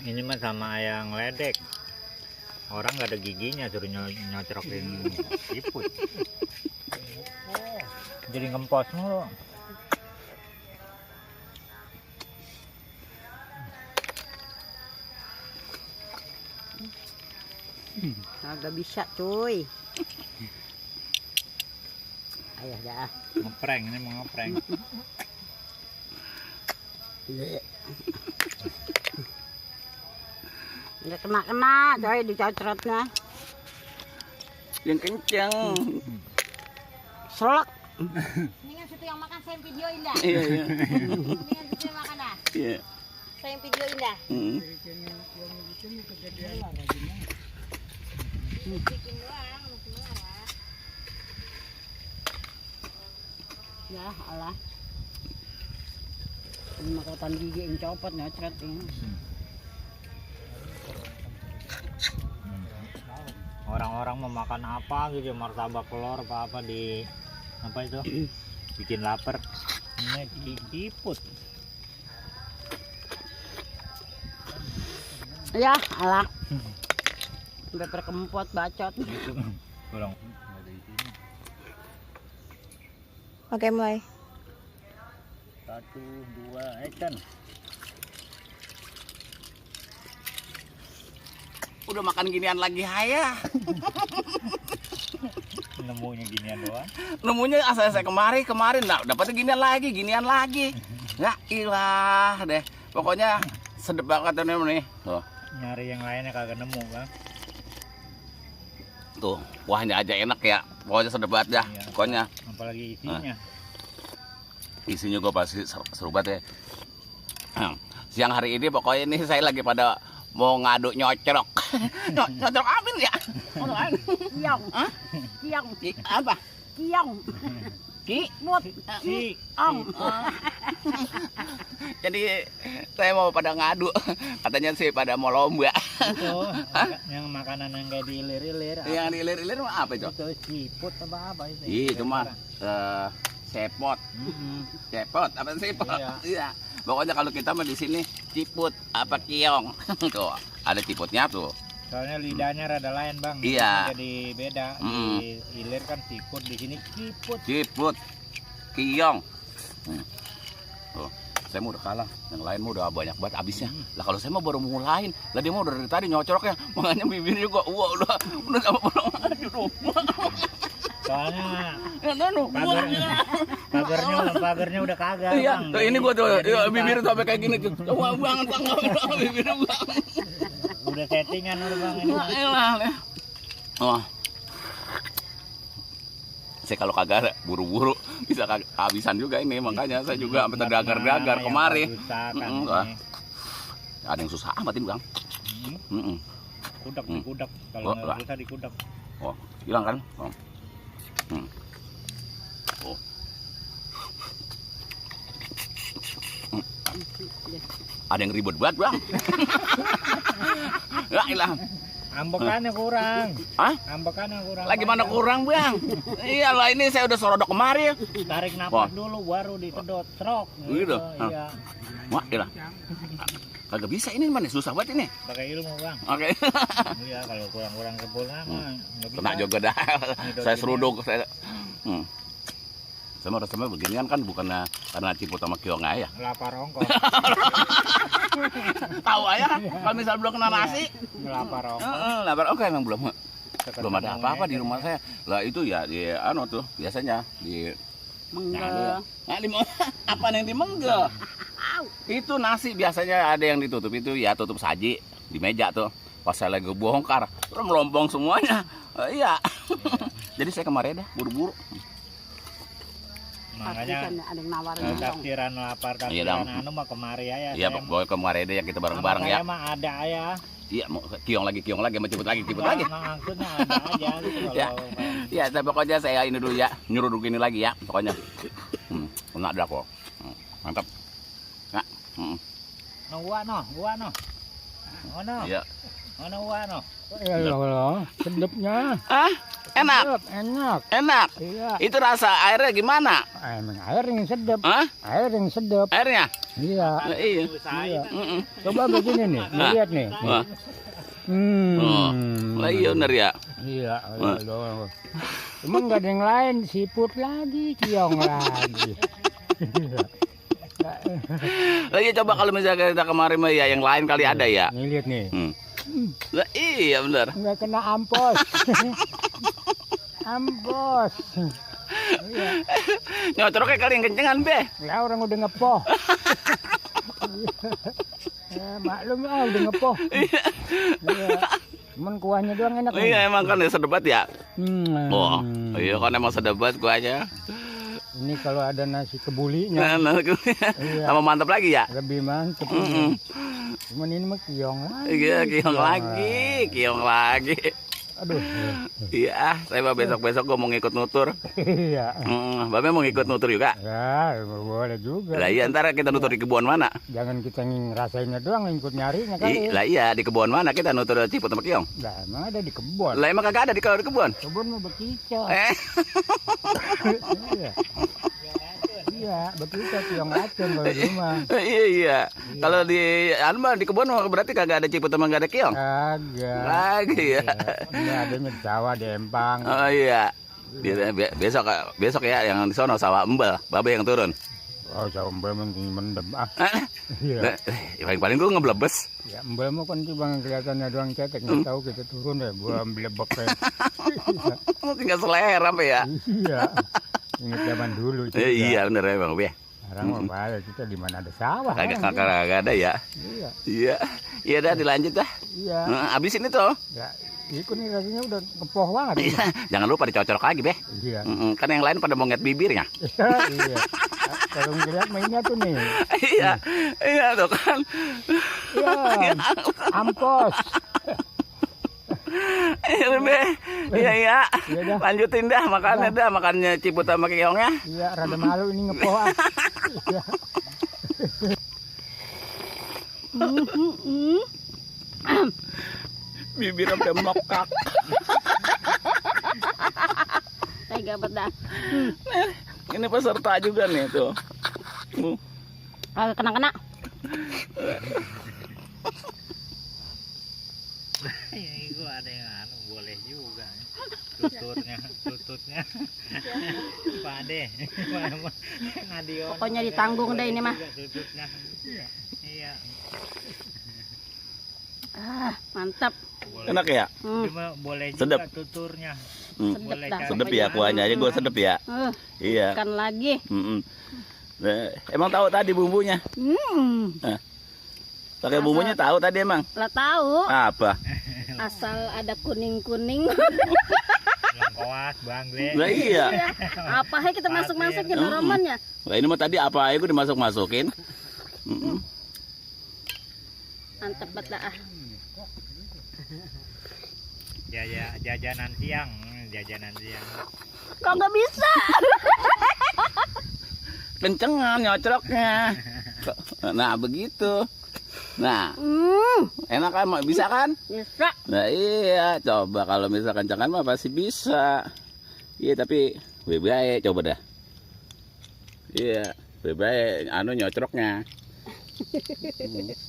Ini mah sama ayam ledek. Orang nggak ada giginya, suruh nyocrokin siput. Jadi ngempos mulu. Agak bisa cuy. Ayo dah. Ngeprank, ini mau ngeprank. Nggak kena coy dicocrotnya. Yang kencang. Selak. Ini kan situ yang makan saya yang videoin dah. Iya, iya. Ini kan situ yang makan dah. Iya. Saya yang videoin dah. Bikin doang, masih marah. Ya Allah. Ini makotan gigi yang copot nyocrot ini. Orang-orang mau makan apa gitu, martabak telur apa di apa itu bikin lapar. Ini siput. Ya Allah. Udah perkempot bacot. Gitu. Kurang. Oke, mulai. 1, 2, action. Udah makan ginian lagi haya. Nemunya ginian doang. Nemunya asal saya kemarin nah dapatnya ginian lagi. Ya ilah deh. Pokoknya sedep banget nih. Tuh. Nyari yang lainnya kagak nemu kan. Tuh, kuahnya aja enak ya. Pokoknya sedep banget dah. Iya. Pokoknya Apalagi isinya. isinya gue pasti seru banget ya. Siang hari ini pokoknya ini saya lagi pada mau ngadu nyocrok. Nyocrok amin ya? Kiong. Hah? Kiong. Apa? Kiong. Ki? Mut. Si. Ong. Jadi saya mau pada ngadu. Katanya sih pada mau lomba. Itu yang makanan yang kayak diilir-ilir. Yang diilir-ilir mah apa itu? Itu siput apa itu? Ih, itu mah sepot. Cepot apa sipot? Iya. Iya. Pokoknya kalau kita mah di sini ciput apa kiong. Tuh, ada ciputnya tuh. Soalnya lidahnya rada lain bang. Iya. Jadi beda. Di ilir kan siput, di sini siput. Ciput, kiong. Tuh, saya mau udah kalah. Yang lain mau udah banyak banget habisnya. Lah kalau saya mau baru mulain. Lah dia mau dari tadi nyocoroknya. Makanya bibirnya juga udah sama aduh. Soalnya Pagarnya. pagarnya udah kagak. Iya, Bang. tuh ini gua tuh Jadi bibir tuh sampai kayak gini tuh. Wah, banget bibirnya bang. udah settingan udah bang ini. Oh. Saya kalau kagak buru-buru bisa kehabisan juga ini, makanya saya juga sampai terdagar-dagar kemari. Ada yang susah amat ini bang. Kudak dikudak, kalau nggak bisa dikudak. Oh, hilang kan? Oh. Oh. Ada yang ribet banget bang. Ya hilang. Ambekannya kurang. Hah? Ambekannya kurang. Lagi mana kurang bang? Iyalah ini saya udah sorodok kemari. Tarik napas dulu baru disedot serok. Gitu. Iya. Wah, iyalah. Kagak bisa ini mana susah banget ini. Pakai ilmu bang. Oke. Iya kalau kurang-kurang sempurna mah nggak bisa. Kena juga dah. Saya seruduk saya. Saya mau resepnya beginian kan bukan karena ciput sama kiong aja. Lapar ongkos. Tahu aja kan kalau misal belum kena nasi. Lapar ongkos. Lapar oke emang belum ada apa-apa di rumah saya. Lah itu ya di anu tuh biasanya di Menggel. Nah, apa yang di menggel? Itu nasi biasanya ada yang ditutup itu ya tutup saji di meja tuh. Pas saya lagi bongkar, terus melompong semuanya. Iya. Jadi saya kemarin dah buru-buru. Makanya Ada yang nawarin dong. takdiran lapar takdiran anu mah kemari aja. Iya, pokoknya kemarin deh ya kita bareng-bareng ya. Saya mah ada ya. Iya, mau kiong lagi, sama ciput lagi. Maksudnya ada aja gitu Ya. kalau Ya, pokoknya saya ini dulu ya, nyuruduk ini lagi ya, pokoknya. Enak dah kok. Mantap. Nah. gua no. Ono. Iya. Ono gua no. Ya Allah, sedapnya. Ah, Enak. Enak. Enak. Iya. Itu rasa airnya gimana? Emang air yang sedap. Hah? Air yang sedap. Airnya? Iya. Iya. Iya. Mm-mm. Coba begini nih, Nah. lihat nih. Wah. Oh. Lah iya bener ya. Iya. Wah. Aduh. Cuma nggak ada yang lain, siput lagi, kiong lagi. Lah iya coba kalau misalnya kita kemarin mah ya yang lain kali ada ya. Nih lihat nih. Lah iya bener. Nggak kena ampos. Ampos. Iya. Nyocoroknya kali yang kencengan be. Lah orang udah ngepoh. Ya, maklum lah udah ngepoh. Iya. Cuman kuahnya doang enak. Iya emang kan sedap banget ya. Oh iya kan emang sedap banget kuahnya. Ini kalau ada nasi kebulinya Nah, iya, sama mantap lagi ya. lebih mantep. Cuman ini mah kiong lagi. Iya kiong lagi. Aduh. Iya, saya mah besok gua mau ngikut nutur. Iya. Babe mau ngikut nutur juga. Ya, boleh juga. Lah iya ntar kita nutur di kebun mana? Jangan kita ngerasainnya doang, ikut nyarinya kali. Lah iya di kebun mana kita nutur Ciput sama Kiong? Lah emang ada di kebun. Lah emang kagak ada di kebun. Kebun mah bekicot. Iya. Iya, bekicot kiong racun kalau di rumah. Iya. Kalau di mah di kebun mah berarti kagak ada Ciput sama enggak ada Kiong. Kagak. Lagi ya. Ini adanya di sawah di Empang. Oh iya. Besok ya yang di sono sawah Embel, Babe yang turun. Oh, sawah Embel mending mendem ah. Iya. Iya. Paling gua ngeblebes. Ya Embel mah kan cuma kelihatannya doang cetek, nggak tahu kita turun deh, gua blebek deh. Tinggal selera apa ya? Iya. Ingat zaman dulu juga. Iya bener ya Bang Be. Sekarang mah bahaya kita di mana ada sawah. Kagak ada ya. Iya. Iya. Iya dah dilanjut dah. Iya. Abis ini tuh. Ya, itu nih rasanya udah kepoh banget. Iya. Jangan lupa dicocorok lagi Be. Iya. Kan yang lain pada mau ngeliat bibirnya. Iya. Kalau ngeliat mainnya tuh nih. Iya. Iya tuh kan. Iya. Ampos. Iya Be. Iya. Iya dah. Lanjutin dah makannya Ciput sama Kiongnya. Iya, rada malu ini ngepoh ah. Iya. Bibir sampai mekak. Tega banget dah. Ini peserta juga nih tuh. Kena-kena. Ini gua ada yang boleh juga. Tututnya. Pak Ade. Pokoknya ditanggung deh ini mah. Tututnya. Iya. Mantap. Enak ya? Cuma boleh Sedep. juga tuturnya. Sedep dah. Sedep ya kuahnya aja, gue sedep ya. Iya. Ikan lagi. Emang tahu tadi bumbunya? Pakai bumbunya tahu tadi emang? Lah tahu. Apa? Asal ada kuning-kuning. Lengkoas, bangle. Lah iya. Apa he kita masuk-masukin aromanya? Lah ini mah tadi apa aja gue dimasuk-masukin. Mantap banget dah. Jajanan siang. Kok nggak bisa? Kencengan nyocoroknya. Nah begitu. Nah enak kan, bisa kan? Bisa. Nah iya, coba kalau misalkan kencengan mah pasti bisa. Iya tapi bebe coba dah. Iya bebe nyocoroknya.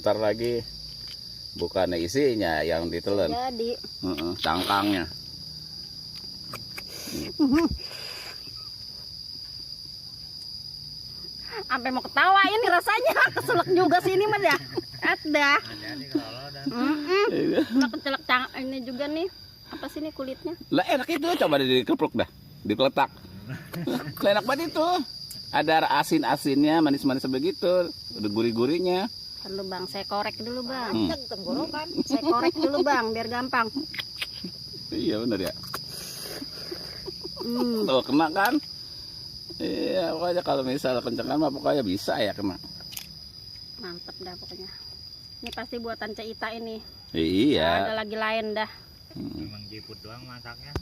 Ntar lagi bukannya isinya yang ditelan. Jadi Cangkangnya. sampai mau ketawa ini rasanya. Keselak juga sih ini mah ya. Ada. Udah kecelak ini juga nih. Apa sih ini kulitnya? Lah enak itu, coba dikepruk dah, dikeletak. Lah enak banget itu. Ada asin-asinnya, manis-manis begitu, ada gurih-gurihnya. Perlu bang, saya korek dulu bang. Tenggorokan. Saya korek dulu bang, biar gampang. Iya bener ya. Tuh kena kan? Iya pokoknya kalau misal kencengan mah pokoknya bisa ya kena. Mantep dah pokoknya. Ini pasti buatan Cik Ita ini. Iya. Nggak ada lagi lain dah. Emang Ciput doang masaknya.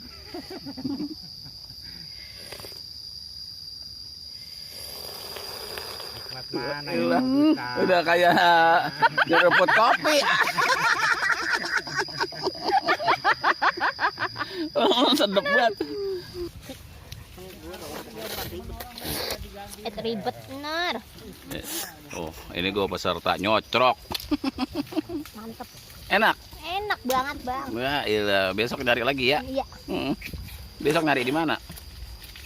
Mana Udah kayak nyeruput kopi. Sedep banget. Ribet bener. Oh, ini gue peserta nyocrok. Mantep. Enak. Enak banget bang. Wah, iya. Besok nyari lagi ya. Iya. Besok nyari di mana?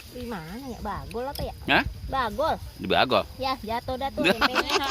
Di mana ya? Bagol apa ya? Hah? Bagol. Di Bagol. Ya jatuh dah tuh tempenya.